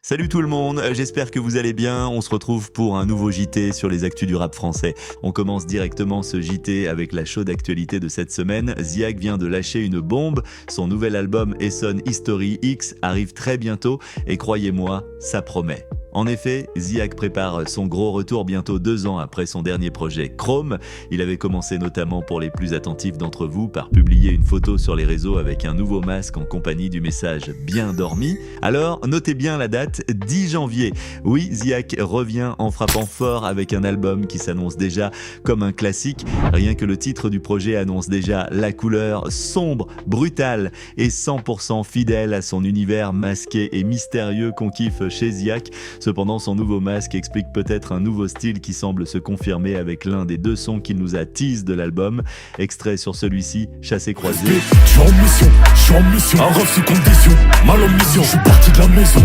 Salut tout le monde, j'espère que vous allez bien. On se retrouve pour un nouveau JT sur les actus du rap français. On commence directement ce JT avec la chaude actualité de cette semaine. Ziak vient de lâcher une bombe. Son nouvel album Essonne History X arrive très bientôt et croyez-moi, ça promet. En effet, Ziak prépare son gros retour bientôt 2 ans après son dernier projet Chrome. Il avait commencé notamment pour les plus attentifs d'entre vous par publier une photo sur les réseaux avec un nouveau masque en compagnie du message « Bien dormi ». Alors, notez bien la date, 10 janvier. Oui, Ziak revient en frappant fort avec un album qui s'annonce déjà comme un classique. Rien que le titre du projet annonce déjà la couleur sombre, brutale et 100% fidèle à son univers masqué et mystérieux qu'on kiffe chez Ziak. Cependant, son nouveau masque explique peut-être un nouveau style qui semble se confirmer avec l'un des 2 sons qu'il nous a tease de l'album. Extrait sur celui-ci, Chassé-croisé. Je suis en mission, un rêve sous condition, mal en mission, je suis parti de la maison.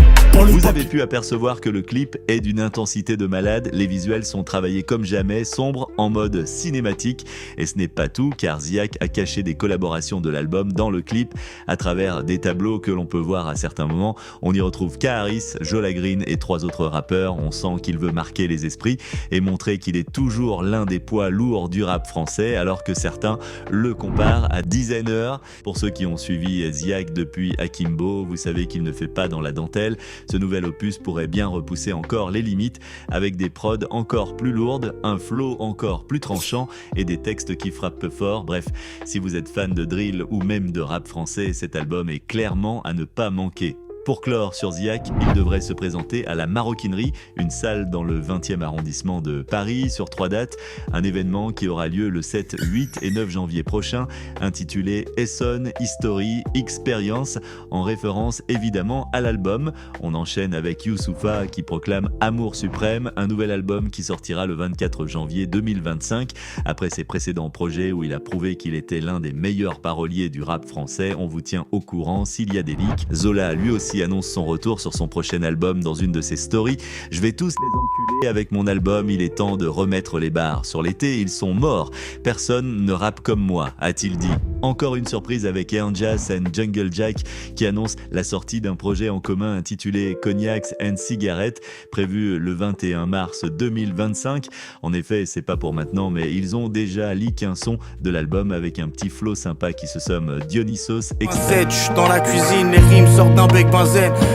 Vous avez pu apercevoir que le clip est d'une intensité de malade, les visuels sont travaillés comme jamais, sombres, en mode cinématique. Et ce n'est pas tout, car Ziak a caché des collaborations de l'album dans le clip à travers des tableaux que l'on peut voir à certains moments. On y retrouve Kaharis, Jola Green et 3 autres rappeurs. On sent qu'il veut marquer les esprits et montrer qu'il est toujours l'un des poids lourds du rap français, alors que certains le comparent à Designer. Pour ceux qui ont suivi Ziak depuis Akimbo, vous savez qu'il ne fait pas dans la dentelle. Ce nouvel opus pourrait bien repousser encore les limites avec des prods encore plus lourdes, un flow encore plus tranchant et des textes qui frappent peu fort. Bref, si vous êtes fan de drill ou même de rap français, cet album est clairement à ne pas manquer. Pour clore sur Ziak, il devrait se présenter à la Maroquinerie, une salle dans le 20e arrondissement de Paris, sur 3 dates. Un événement qui aura lieu le 7, 8 et 9 janvier prochain, intitulé Essonne History Experience, en référence évidemment à l'album. On enchaîne avec Youssoupha qui proclame Amour Suprême, un nouvel album qui sortira le 24 janvier 2025. Après ses précédents projets où il a prouvé qu'il était l'un des meilleurs paroliers du rap français, on vous tient au courant s'il y a des leaks. Zola lui aussi annonce son retour sur son prochain album dans une de ses stories. Je vais tous les enculer avec mon album, il est temps de remettre les barres. Sur l'été, ils sont morts. Personne ne rappe comme moi, a-t-il dit. Encore une surprise avec Ernjas and Jungle Jack qui annonce la sortie d'un projet en commun intitulé Cognacs and Cigarettes, prévu le 21 mars 2025. En effet, c'est pas pour maintenant, mais ils ont déjà leak un son de l'album avec un petit flow sympa qui se somme Dionysos. Je suis dans la cuisine, les rimes sortent d'un bec benzène.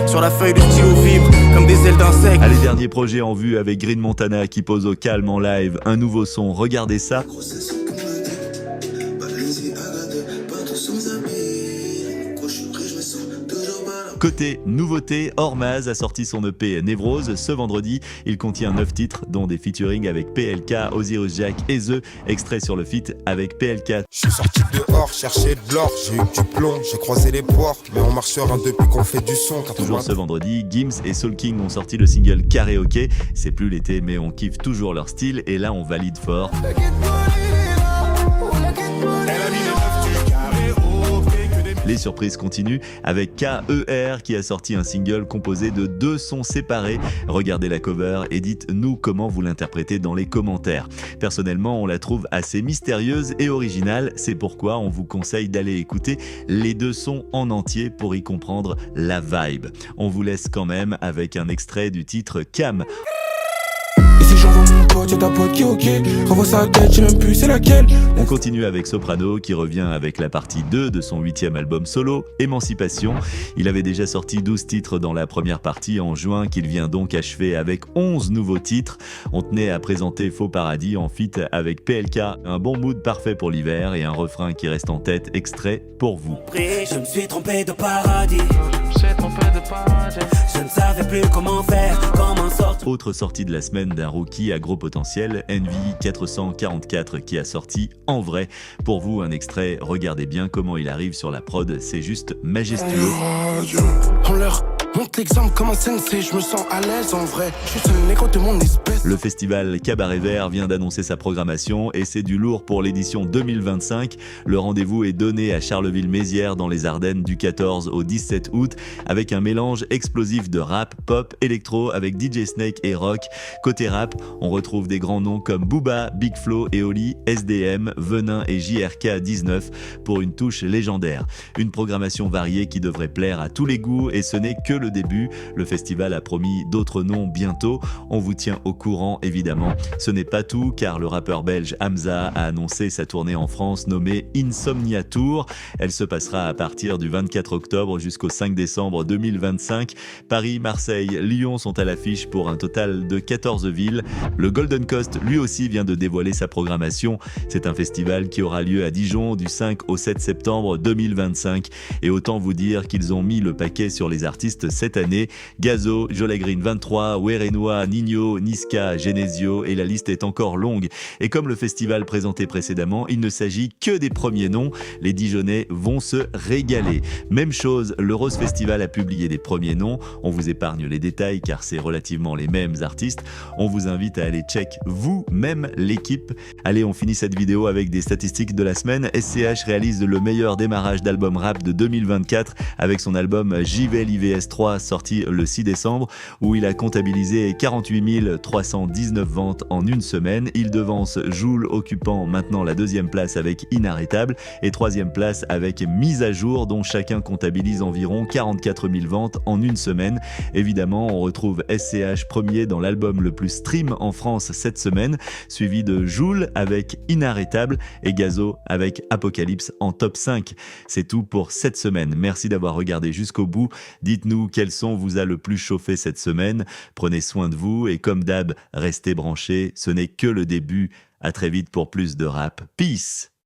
Sur la feuille de stylo vibre comme des ailes d'insectes. Allez, dernier projet en vue avec Green Montana qui pose au calme en live un nouveau son, regardez ça. Côté nouveauté, Ormaz a sorti son EP Névrose ce vendredi. Il contient 9 titres, dont des featuring avec PLK, Osiris Jack et The, extrait sur le feat avec PLK. Je suis sorti dehors, chercher de l'or, j'ai eu du plomb, j'ai croisé les ports, mais on marche sur un depuis qu'on fait du son. Toujours ce vendredi, Gims et Soul King ont sorti le single Karaoke. C'est plus l'été, mais on kiffe toujours leur style, et là on valide fort. Les surprises continuent avec KER qui a sorti un single composé de 2 sons séparés. Regardez la cover et dites-nous comment vous l'interprétez dans les commentaires. Personnellement, on la trouve assez mystérieuse et originale, c'est pourquoi on vous conseille d'aller écouter les 2 sons en entier pour y comprendre la vibe. On vous laisse quand même avec un extrait du titre Cam. Et si j'envoie mon pote, y'a ta pote qui est ok. Revois sa tête, j'sais même plus c'est laquelle. On continue avec Soprano qui revient avec la partie 2 de son 8e album solo, Émancipation. Il avait déjà sorti 12 titres dans la première partie en juin, qu'il vient donc achever avec 11 nouveaux titres. On tenait à présenter Faux Paradis en feat avec PLK, un bon mood parfait pour l'hiver et un refrain qui reste en tête, extrait pour vous. Je me suis trompé de paradis. Je ne savais plus comment faire, comment sortir. Autre sortie de la semaine d'un rookie à gros potentiel, Envy 444 qui a sorti En Vrai. Pour vous, un extrait, regardez bien comment il arrive sur la prod, c'est juste majestueux. On leur montre l'exemple comme un sensei, je me sens à l'aise en vrai. Je suis un négro de mon espèce. Le festival Cabaret Vert vient d'annoncer sa programmation et c'est du lourd pour l'édition 2025. Le rendez-vous est donné à Charleville-Mézières dans les Ardennes du 14 au 17 août avec un mélange explosif de rap, pop, électro avec DJ Snake et rock. Côté rap, on retrouve des grands noms comme Booba, Big Flo et Oli, SDM, Venin et JRK19 pour une touche légendaire. Une programmation variée qui devrait plaire à tous les goûts et ce n'est que le début début. Le festival a promis d'autres noms bientôt. On vous tient au courant évidemment. Ce n'est pas tout car le rappeur belge Hamza a annoncé sa tournée en France nommée Insomnia Tour. Elle se passera à partir du 24 octobre jusqu'au 5 décembre 2025. Paris, Marseille, Lyon sont à l'affiche pour un total de 14 villes. Le Golden Coast lui aussi vient de dévoiler sa programmation. C'est un festival qui aura lieu à Dijon du 5 au 7 septembre 2025. Et autant vous dire qu'ils ont mis le paquet sur les artistes cette année. Gazo, Jola Green 23, Werenois, Nino, Niska, Genesio et la liste est encore longue. Et comme le festival présenté précédemment, il ne s'agit que des premiers noms. Les Dijonnais vont se régaler. Même chose, le Rose Festival a publié des premiers noms. On vous épargne les détails car c'est relativement les mêmes artistes. On vous invite à aller check vous-même l'équipe. Allez, on finit cette vidéo avec des statistiques de la semaine. SCH réalise le meilleur démarrage d'album rap de 2024 avec son album JV l'IVS 3 sorti le 6 décembre où il a comptabilisé 48 319 ventes en une semaine. Il devance Joule occupant maintenant la deuxième place avec Inarrêtable et troisième place avec Mise à jour dont chacun comptabilise environ 44 000 ventes en une semaine. Évidemment, on retrouve SCH premier dans l'album le plus stream en France cette semaine, suivi de Joule avec Inarrêtable et Gazo avec Apocalypse en top 5. C'est tout pour cette semaine. Merci d'avoir regardé jusqu'au bout. Dites-nous quel son vous a le plus chauffé cette semaine. Prenez soin de vous et comme d'hab, restez branchés. Ce n'est que le début. À très vite pour plus de rap. Peace!